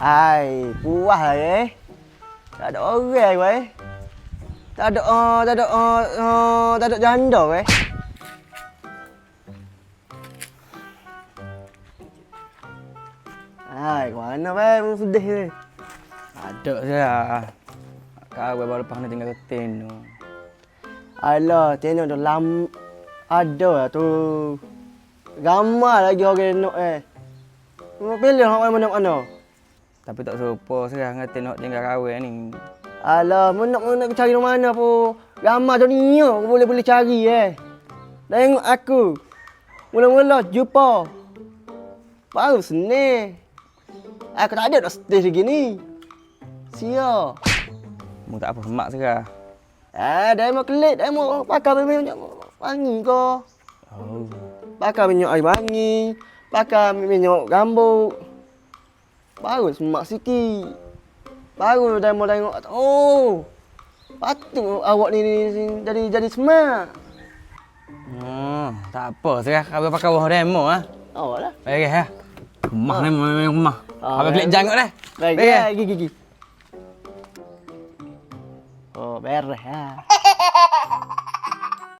Ai, puas lah Tak ada orang weh. Tak ada janda weh. Hai, mana weh? Pun sedih weh. Ada saya. Kau baru lepas ni tinggal ketin tu. Alah, tengok dah ada lah tu. Ramai lagi orang nak Mau pilih orang mana-mana. Tapi tak serupa sekarang ketin nak tinggal kahwin ni. Alah, nak cari mana pun. Ramai dunia aku boleh cari Tengok aku. Mula-mula jumpa. Baru seni. Aku tak ada nak stay segini. Sia. Mu tak apa mak sekarang. Dah mau kelit, dah mau pakai minyak wangi kau. Oh. Pakai minyak air wangi, pakai minyak rambut. Baru semak sikit. Baru dah mau tengok, oh. Patut awak ni jadi semak. Tak apa sekarang kau pakai wah demo ah. Awak lah. Baik ya. Rumah ni memang rumah. Habis klik janggut dah. Baik, gigi. Oh, beres